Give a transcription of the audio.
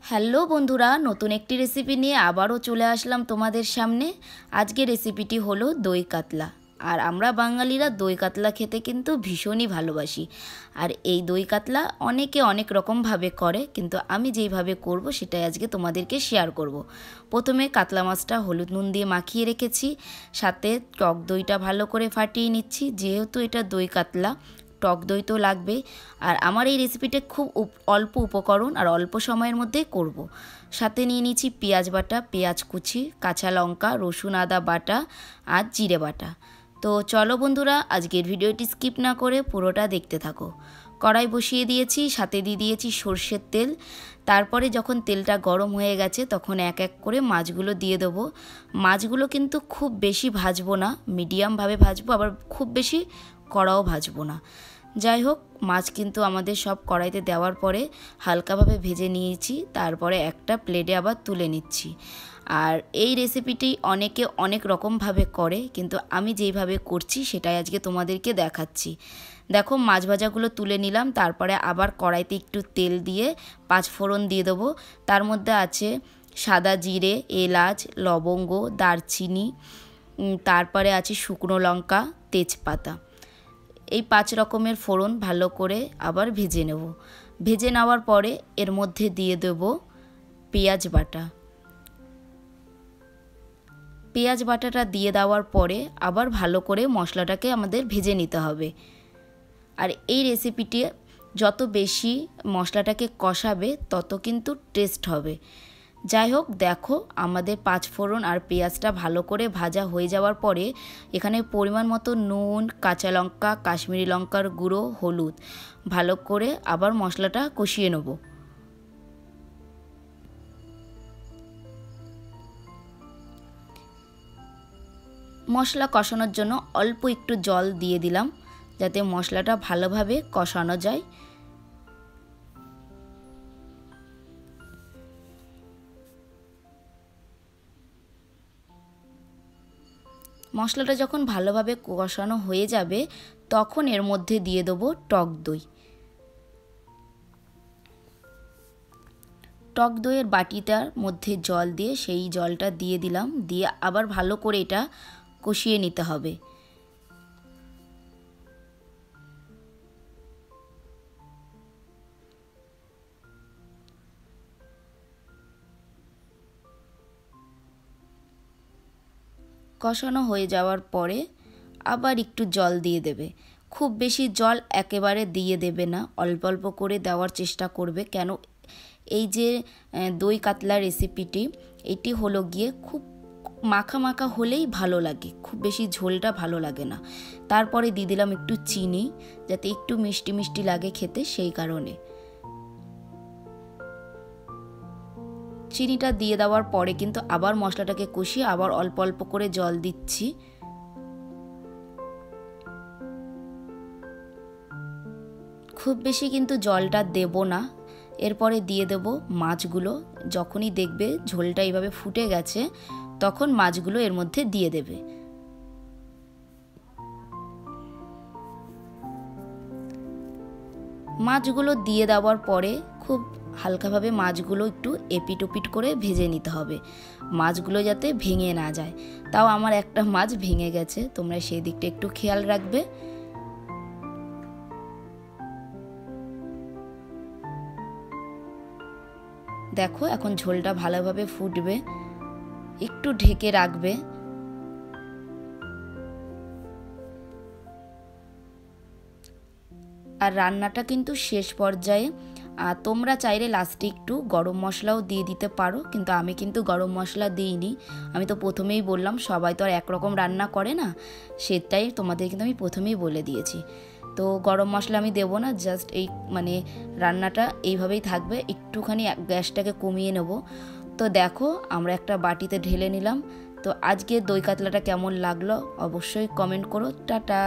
Hello বন্ধুরা, নতুন একটি রেসিপি নিয়ে আবারও চলে আসলাম তোমাদের সামনে। আজকে রেসিপিটি হলো দই কাতলা। আর আমরা বাঙালিরা দই কাতলা খেতে কিন্তু ভীষণই ভালোবাসি। আর এই দই কাতলা অনেকে অনেক রকমভাবে করে, কিন্তু আমি যেইভাবে করব সেটাই আজকে তোমাদেরকে শেয়ার করব। প্রথমে কাতলা মাছটা হলুদ নুন দিয়ে মাখিয়ে রেখেছি, সাথে টক দইটা ভালো করে ফাটিয়ে নিচ্ছি। যেহেতু এটা দই কাতলা, টক দই তো লাগবে। আর আমার এই রেসিপিটা খুব অল্প উপকরণ আর অল্প সময়ের মধ্যে করব। সাথে নিয়ে নিচ্ছি পেঁয়াজ বাটা, পেঁয়াজ কুচি, কাঁচা লঙ্কা, রসুন আদা বাটা আর জিরে বাটা। তো চলো বন্ধুরা, আজকের ভিডিওটি স্কিপ না করে পুরোটা দেখতে থাকো। কড়াই বসিয়ে দিয়েছি, সাথে দিয়ে দিয়েছি সর্ষের তেল। তারপরে যখন তেলটা গরম হয়ে গেছে তখন এক এক করে মাছগুলো দিয়ে দেবো। মাছগুলো কিন্তু খুব বেশি ভাজবো না, মিডিয়ামভাবে ভাজবো, আবার খুব বেশি কড়াও ভাজবো না। যাই হোক, মাছ কিন্তু আমাদের সব কড়াইতে দেওয়ার পরে হালকাভাবে ভেজে নিয়েছি। তারপরে একটা প্লেটে আবার তুলে নিচ্ছি। আর এই রেসিপিটি অনেকে অনেক রকমভাবে করে, কিন্তু আমি যেইভাবে করছি সেটাই আজকে তোমাদেরকে দেখাচ্ছি। দেখো, মাছ ভাজাগুলো তুলে নিলাম। তারপরে আবার কড়াইতে একটু তেল দিয়ে 5 ফোড়ন দিয়ে দেবো। তার মধ্যে আছে সাদা জিরে, এলাচ, লবঙ্গ, দারচিনি, তারপরে আছে শুকনো লঙ্কা, তেজপাতা। এই 5 রকমের ফোড়ন ভালো করে আবার ভেজে নেব। ভেজে নেওয়ার পরে এর মধ্যে দিয়ে দেব পেঁয়াজ বাটা। পেঁয়াজ বাটাটা দিয়ে দেওয়ার পরে আবার ভালো করে মশলাটাকে আমাদের ভেজে নিতে হবে। আর এই রেসিপিটি যত বেশি মশলাটাকে কষাবে তত কিন্তু টেস্ট হবে। যাই হোক, দেখো আমাদের 5 ফোড়ন আর পেঁয়াজটা ভালো করে ভাজা হয়ে যাওয়ার পরে এখানে পরিমাণ মতো নুন, কাঁচা লঙ্কা, কাশ্মীরি লঙ্কার গুঁড়ো, হলুদ ভালো করে আবার মশলাটা কষিয়ে নেব। মশলা কষানোর জন্য অল্প একটু জল দিয়ে দিলাম, যাতে মশলাটা ভালোভাবে কষানো যায়। মশলাটা যখন ভালোভাবে কষানো হয়ে যাবে তখন এর মধ্যে দিয়ে দেবো টক দই। টক দইয়ের বাটিটার মধ্যে জল দিয়ে সেই জলটা দিয়ে দিলাম, দিয়ে আবার ভালো করে এটা কষিয়ে নিতে হবে। কষানো হয়ে যাওয়ার পরে আবার একটু জল দিয়ে দেবে। খুব বেশি জল একেবারে দিয়ে দেবে না, অল্প অল্প করে দেওয়ার চেষ্টা করবে। কেন, এই যে দই কাতলা রেসিপিটি, এটি হলো গিয়ে খুব মাখা মাখা হলেই ভালো লাগে, খুব বেশি ঝোলটা ভালো লাগে না। তারপরে দিয়ে দিলাম একটু চিনি, যাতে একটু মিষ্টি মিষ্টি লাগে খেতে, সেই কারণে। চিনিটা দিয়ে দেওয়ার পরে কিন্তু আবার মশলাটাকে কষিয়ে আবার অল্প অল্প করে জল দিচ্ছি। খুব বেশি কিন্তু জলটা দেব না। এরপরে দিয়ে দেব মাছগুলো। যখনই দেখবে ঝোলটা এইভাবে ফুটে গেছে তখন মাছগুলো এর মধ্যে দিয়ে দেবে। মাছগুলো দিয়ে দেওয়ার পরে খুব হালকাভাবে মাছগুলো একটু এপিট ওপিট করে ভেজে নিতে হবে, মাছগুলো যাতে ভেঙে না যায়। তাও আমার একটা মাছ ভেঙে গেছে, তোমরা সেই দিকটা একটু খেয়াল রাখবে। দেখো, এখন ঝোলটা ভালোভাবে ফুটবে, একটু ঢেকে রাখবে। আর রান্নাটা কিন্তু শেষ পর্যায়ে। তোমরা চাইলে লাস্টে একটু গরম মশলাও দিয়ে দিতে পারো, কিন্তু আমি কিন্তু গরম মশলা দিইনি। আমি তো প্রথমেই বললাম সবাই তো আর একরকম রান্না করে না, সেটাই তোমাদের কিন্তু আমি প্রথমেই বলে দিয়েছি। তো গরম মশলা আমি দেবো না, জাস্ট এই রান্নাটা এইভাবেই থাকবে। একটুখানি গ্যাসটাকে কমিয়ে নেব। তো দেখো, আমরা একটা বাটিতে ঢেলে নিলাম। তো আজকে দই কাতলাটা কেমন লাগলো অবশ্যই কমেন্ট করো। টাটা।